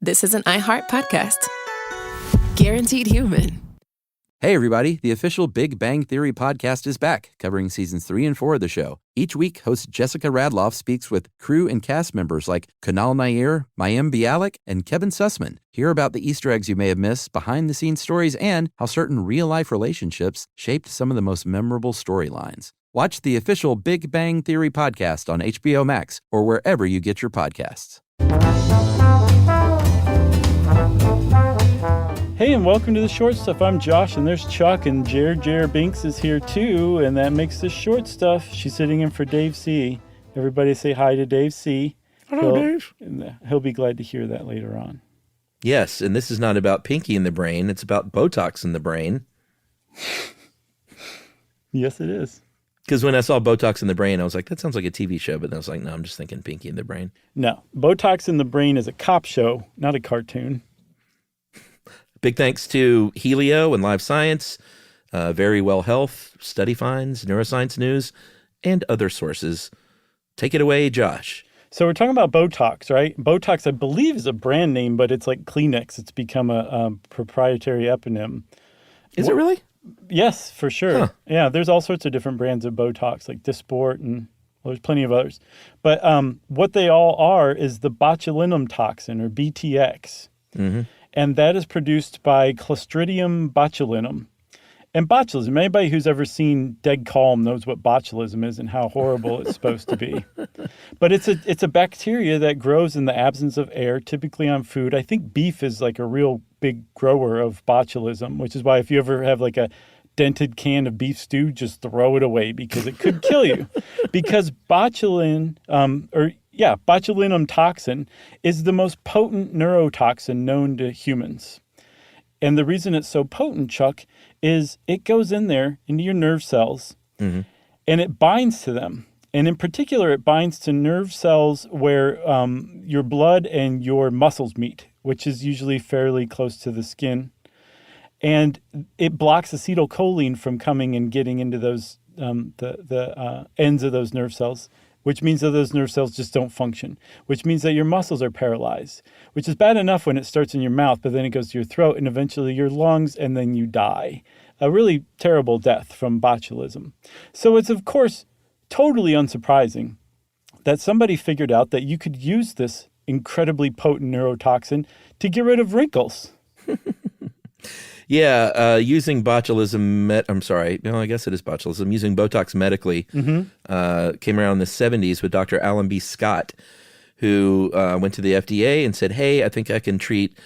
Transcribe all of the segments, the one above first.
this is an iHeart podcast. Guaranteed human. Hey, everybody. The official Big Bang Theory podcast is back, covering seasons 3 and 4 of the show. Each week, host Jessica Radloff speaks with crew and cast members like Kunal Nair, Mayim Bialik, and Kevin Sussman. Hear about the Easter eggs you may have missed, behind-the-scenes stories, and how certain real-life relationships shaped some of the most memorable storylines. Watch the official Big Bang Theory podcast on HBO Max or wherever you get your podcasts. Hey, and welcome to the Short Stuff. I'm Josh, and there's Chuck, and Jer Binks is here too, and that makes the short stuff. She's sitting in for Dave C. Everybody say hi to Dave C. Hello, Dave. He'll be glad to hear that later on. Yes, and this is not about Pinky in the brain. It's about Botox in the brain. Yes, it is. Because when I saw Botox in the brain, I was like, that sounds like a TV show. But then I was like, no, I'm just thinking Pinky in the brain. No, Botox in the Brain is a cop show, not a cartoon. Big thanks to Helio and Live Science, Very Well Health, Study Finds, Neuroscience News, and other sources. Take it away, Josh. So we're talking about Botox, right? Botox, I believe, is a brand name, but it's like Kleenex. It's become a proprietary eponym. Is it really? Yes, for sure. Huh. Yeah, there's all sorts of different brands of Botox, like Dysport, and there's plenty of others. But what they all are is the botulinum toxin, or BTX. Mm-hmm. And that is produced by Clostridium botulinum. And botulism, anybody who's ever seen Dead Calm knows what botulism is and how horrible it's supposed to be. But it's a bacteria that grows in the absence of air, typically on food. I think beef is like a real big grower of botulism, which is why if you ever have like a dented can of beef stew, just throw it away because it could kill you. Because botulinum toxin is the most potent neurotoxin known to humans. And the reason it's so potent, Chuck, is it goes in there into your nerve cells and it binds to them. And in particular, it binds to nerve cells where your blood and your muscles meet, which is usually fairly close to the skin. And it blocks acetylcholine from coming and getting into those the ends of those nerve cells, which means that those nerve cells just don't function, which means that your muscles are paralyzed, which is bad enough when it starts in your mouth, but then it goes to your throat and eventually your lungs, and then you die. A really terrible death from botulism. So it's, of course, totally unsurprising that somebody figured out that you could use this incredibly potent neurotoxin to get rid of wrinkles. Yeah, using botulism, I guess it is botulism, using Botox medically came around in the 70s with Dr. Alan B. Scott, who went to the FDA and said, hey, I think I can treat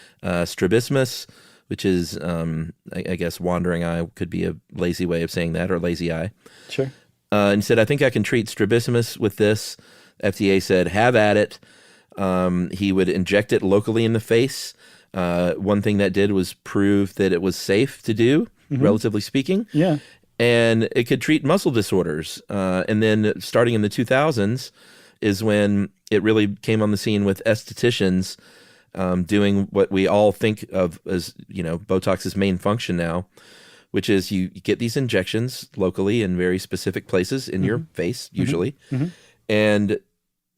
strabismus, which is, I guess, wandering eye could be a lazy way of saying that, or lazy eye. Sure. And he said, I think I can treat strabismus with this. FDA said, have at it. He would inject it locally in the face. One thing that did was prove that it was safe to do, relatively speaking. Yeah. And it could treat muscle disorders. And then starting in the 2000s is when it really came on the scene with estheticians doing what we all think of as, Botox's main function now, which is you get these injections locally in very specific places in your face, usually. And it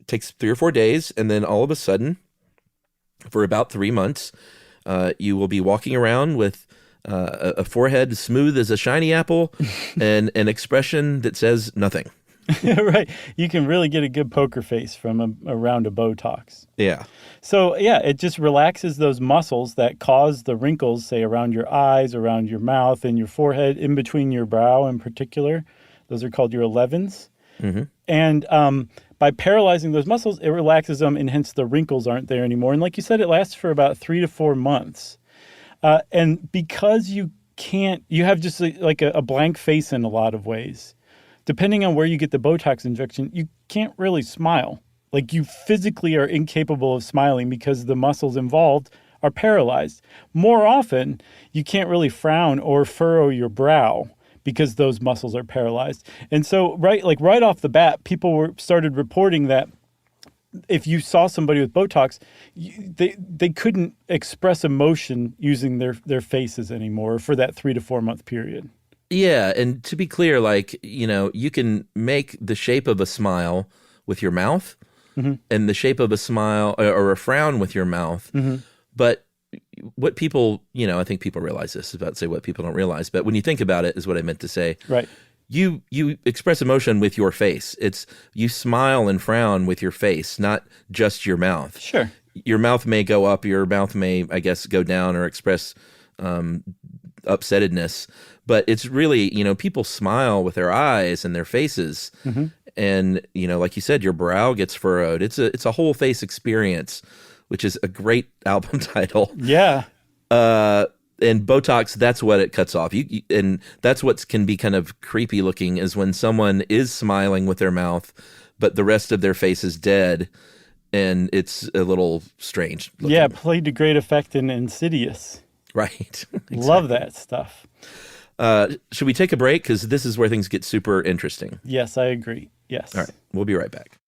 takes 3 or 4 days. And then all of a sudden, for about 3 months, you will be walking around with a forehead smooth as a shiny apple and an expression that says nothing. Right. You can really get a good poker face from a round of Botox. Yeah. So, yeah, it just relaxes those muscles that cause the wrinkles, say, around your eyes, around your mouth, and your forehead, in between your brow in particular. Those are called your 11s. And by paralyzing those muscles, it relaxes them, and hence the wrinkles aren't there anymore. And like you said, it lasts for about 3 to 4 months. And because you have just like a blank face in a lot of ways. Depending on where you get the Botox injection, you can't really smile. Like you physically are incapable of smiling because the muscles involved are paralyzed. More often, you can't really frown or furrow your brow because those muscles are paralyzed. And so right off the bat, people started reporting that if you saw somebody with Botox, they couldn't express emotion using their faces anymore for that 3 to 4 month period. Yeah, and to be clear, you can make the shape of a smile with your mouth and the shape of a smile or a frown with your mouth, But what people, I think people realize this, is about to say what people don't realize, but when you think about it is what I meant to say. Right. You express emotion with your face. It's you smile and frown with your face, not just your mouth. Sure. Your mouth may go up, your mouth may, I guess, go down or express upsettedness. But it's really, people smile with their eyes and their faces. Mm-hmm. And, like you said, your brow gets furrowed. It's a whole face experience, which is a great album title. Yeah. And Botox, that's what it cuts off. And that's what can be kind of creepy looking, is when someone is smiling with their mouth, but the rest of their face is dead, and it's a little strange looking. Yeah, played to great effect in Insidious. Right. Exactly. Love that stuff. Should we take a break? Because this is where things get super interesting. Yes, I agree. Yes. All right. We'll be right back.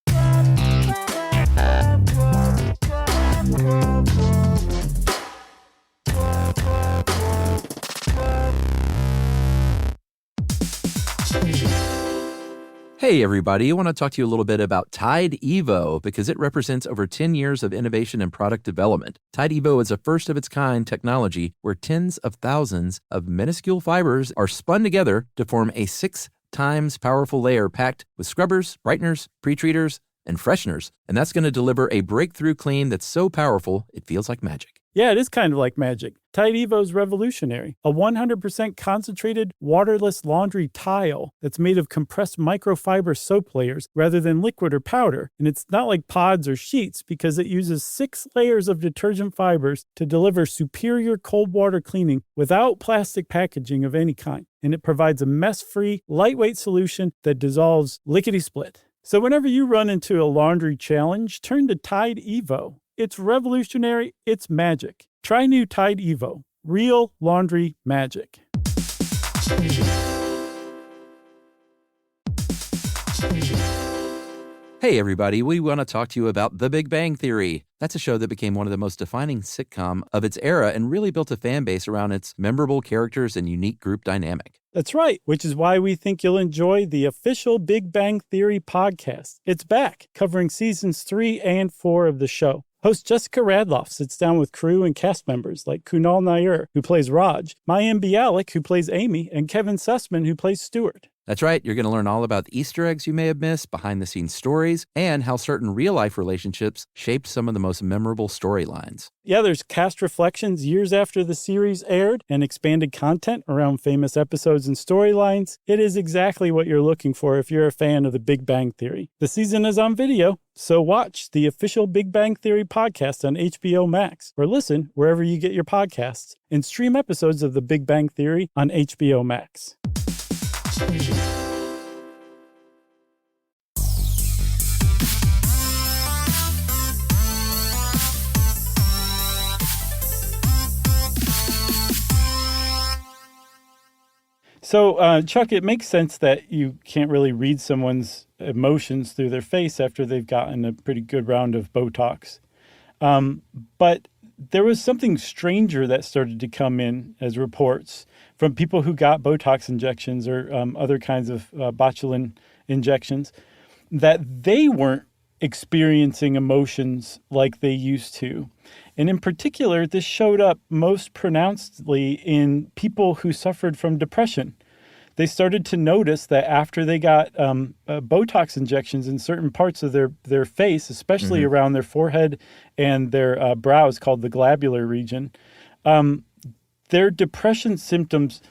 Hey everybody, I want to talk to you a little bit about Tide Evo because it represents over 10 years of innovation and product development. Tide Evo is a first-of-its-kind technology where tens of thousands of minuscule fibers are spun together to form a 6 times powerful layer packed with scrubbers, brighteners, pre-treaters, and fresheners. And that's going to deliver a breakthrough clean that's so powerful it feels like magic. Yeah, it is kind of like magic. Tide Evo is revolutionary. A 100% concentrated waterless laundry tile that's made of compressed microfiber soap layers rather than liquid or powder. And it's not like pods or sheets because it uses 6 layers of detergent fibers to deliver superior cold water cleaning without plastic packaging of any kind. And it provides a mess-free, lightweight solution that dissolves lickety-split. So whenever you run into a laundry challenge, turn to Tide Evo. It's revolutionary. It's magic. Try new Tide Evo. Real laundry magic. Hey everybody, we want to talk to you about The Big Bang Theory. That's a show that became one of the most defining sitcom of its era and really built a fan base around its memorable characters and unique group dynamic. That's right, which is why we think you'll enjoy the official Big Bang Theory podcast. It's back, covering seasons 3 and 4 of the show. Host Jessica Radloff sits down with crew and cast members like Kunal Nair, who plays Raj, Mayim Bialik, who plays Amy, and Kevin Sussman, who plays Stuart. That's right. You're going to learn all about the Easter eggs you may have missed, behind-the-scenes stories, and how certain real-life relationships shaped some of the most memorable storylines. Yeah, there's cast reflections years after the series aired and expanded content around famous episodes and storylines. It is exactly what you're looking for if you're a fan of The Big Bang Theory. The season is on video, so watch the official Big Bang Theory podcast on HBO Max, or listen wherever you get your podcasts, and stream episodes of The Big Bang Theory on HBO Max. So, Chuck, it makes sense that you can't really read someone's emotions through their face after they've gotten a pretty good round of Botox. But there was something stranger that started to come in as reports from people who got Botox injections or other kinds of botulin injections, that they weren't experiencing emotions like they used to. And in particular, this showed up most pronouncedly in people who suffered from depression. They started to notice that after they got Botox injections in certain parts of their face, especially around their forehead and their brows, called the glabular region, their depression symptoms,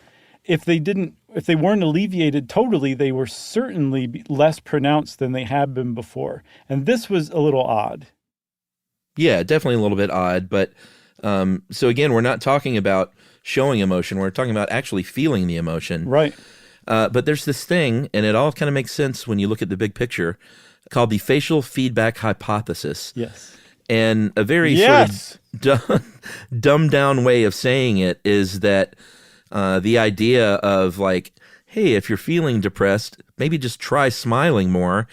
if they weren't alleviated totally, they were certainly less pronounced than they had been before. And this was a little odd. Yeah, definitely a little bit odd. But so again, we're not talking about showing emotion. We're talking about actually feeling the emotion. Right. But there's this thing, and it all kind of makes sense when you look at the big picture, called the facial feedback hypothesis. Yes. And a very sort of dumbed down way of saying it is that the idea of like, hey, if you're feeling depressed, maybe just try smiling more.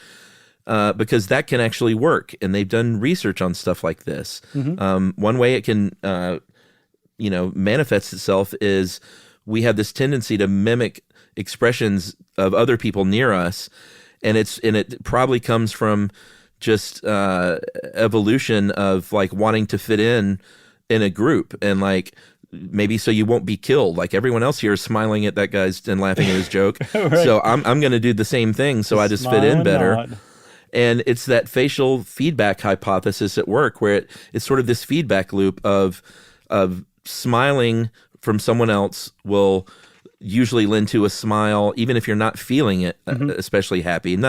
Because that can actually work, and they've done research on stuff like this. One way it can, manifest itself is we have this tendency to mimic expressions of other people near us, and it probably comes from just evolution of like wanting to fit in in a group, and like maybe so you won't be killed. Like everyone else here is smiling at that guy's and laughing at his joke. Right. So I'm going to do the same thing. So I just fit in better. Nod. And it's that facial feedback hypothesis at work where it's sort of this feedback loop of smiling from someone else will usually lend to a smile, even if you're not feeling it, especially happy. I'm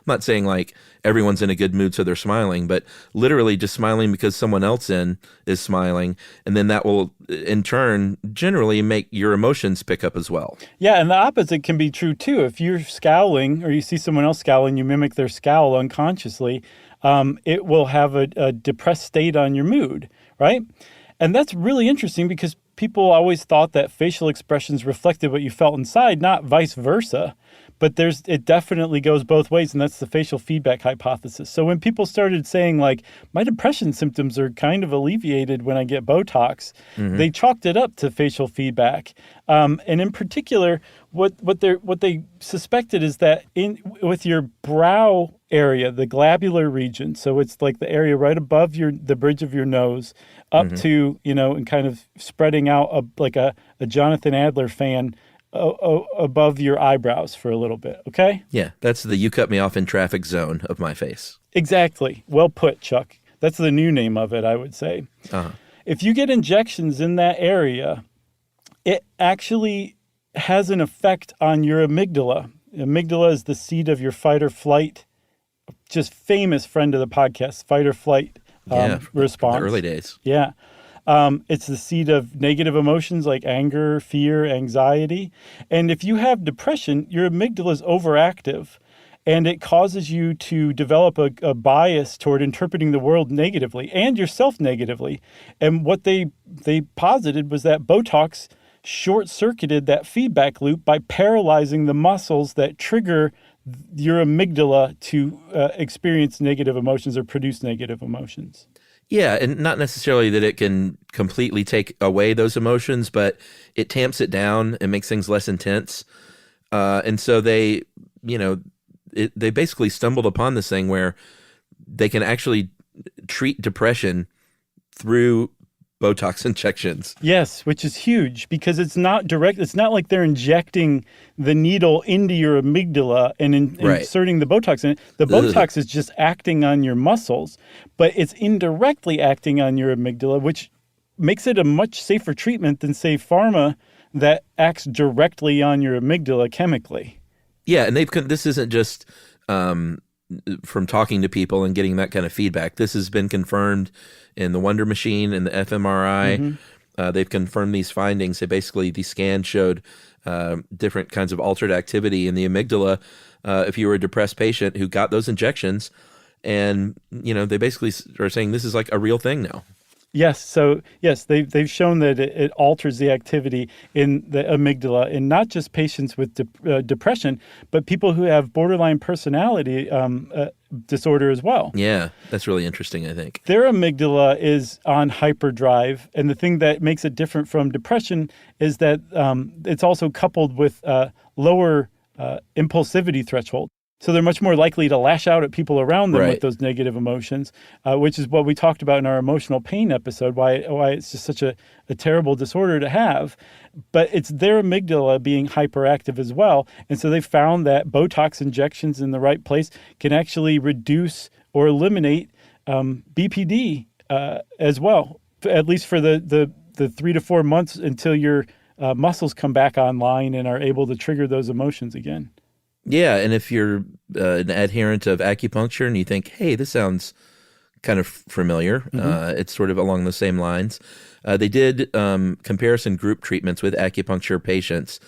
not saying like everyone's in a good mood so they're smiling, but literally just smiling because someone else is smiling. And then that will in turn generally make your emotions pick up as well. Yeah, and the opposite can be true too. If you're scowling or you see someone else scowling, you mimic their scowl unconsciously, it will have a depressed state on your mood, right? And that's really interesting because people always thought that facial expressions reflected what you felt inside, not vice versa. But it definitely goes both ways, and that's the facial feedback hypothesis. So when people started saying, like, my depression symptoms are kind of alleviated when I get Botox, they chalked it up to facial feedback. And in particular, what they suspected is that with your brow area, the glabular region, so it's like the area right above the bridge of your nose, up to, and kind of spreading out like a Jonathan Adler fan above your eyebrows for a little bit, okay? Yeah, that's the you cut me off in traffic zone of my face. Exactly. Well put, Chuck. That's the new name of it, I would say. Uh-huh. If you get injections in that area, it actually has an effect on your amygdala. Amygdala is the seat of your fight or flight, just famous friend of the podcast, fight or flight response. The early days. Yeah. It's the seat of negative emotions like anger, fear, anxiety. And if you have depression, your amygdala is overactive, and it causes you to develop a bias toward interpreting the world negatively and yourself negatively. And what they posited was that Botox short-circuited that feedback loop by paralyzing the muscles that trigger your amygdala to experience negative emotions or produce negative emotions. Yeah, and not necessarily that it can completely take away those emotions, but it tamps it down and makes things less intense. And so they basically stumbled upon this thing where they can actually treat depression through Botox injections. Yes, which is huge because it's not direct. It's not like they're injecting the needle into your amygdala and inserting the Botox in it. The Botox is just acting on your muscles, but it's indirectly acting on your amygdala, which makes it a much safer treatment than, say, pharma that acts directly on your amygdala chemically. Yeah, and this isn't just from talking to people and getting that kind of feedback. This has been confirmed in the Wonder Machine and the fMRI. They've confirmed these findings. These scans showed different kinds of altered activity in the amygdala if you were a depressed patient who got those injections. And, they basically are saying this is like a real thing now. Yes. So, yes, they've shown that it alters the activity in the amygdala in not just patients with depression, but people who have borderline personality disorder as well. Yeah, that's really interesting, I think. Their amygdala is on hyperdrive, and the thing that makes it different from depression is that it's also coupled with lower impulsivity threshold. So they're much more likely to lash out at people around them with those negative emotions, which is what we talked about in our emotional pain episode, why it's just such a terrible disorder to have. But it's their amygdala being hyperactive as well. And so they found that Botox injections in the right place can actually reduce or eliminate BPD as well, at least for the 3 to 4 months until your muscles come back online and are able to trigger those emotions again. Yeah, and if you're an adherent of acupuncture and you think, hey, this sounds kind of familiar, it's sort of along the same lines. They did comparison group treatments with acupuncture patients.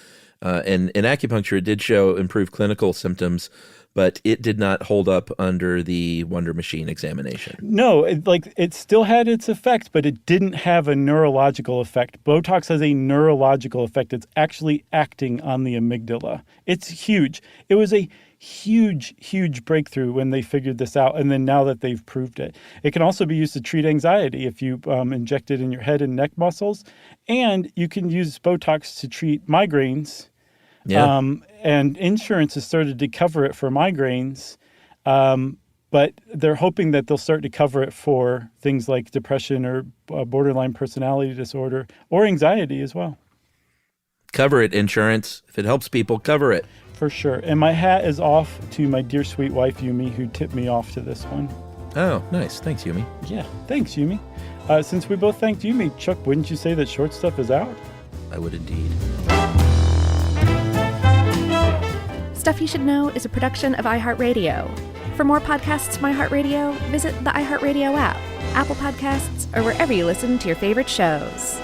And in acupuncture, it did show improved clinical symptoms, but it did not hold up under the Wonder Machine examination. No, it still had its effect, but it didn't have a neurological effect. Botox has a neurological effect. It's actually acting on the amygdala. It's huge. It was a huge, huge breakthrough when they figured this out, and then now that they've proved it. It can also be used to treat anxiety if you inject it in your head and neck muscles, and you can use Botox to treat migraines. Yeah. And insurance has started to cover it for migraines. But they're hoping that they'll start to cover it for things like depression or borderline personality disorder or anxiety as well. Cover it, insurance. If it helps people, cover it. For sure. And my hat is off to my dear sweet wife, Yumi, who tipped me off to this one. Oh, nice. Thanks, Yumi. Yeah, thanks, Yumi. Since we both thanked Yumi, Chuck, wouldn't you say that Short Stuff is out? I would indeed. Stuff You Should Know is a production of iHeartRadio. For more podcasts from iHeartRadio, visit the iHeartRadio app, Apple Podcasts, or wherever you listen to your favorite shows.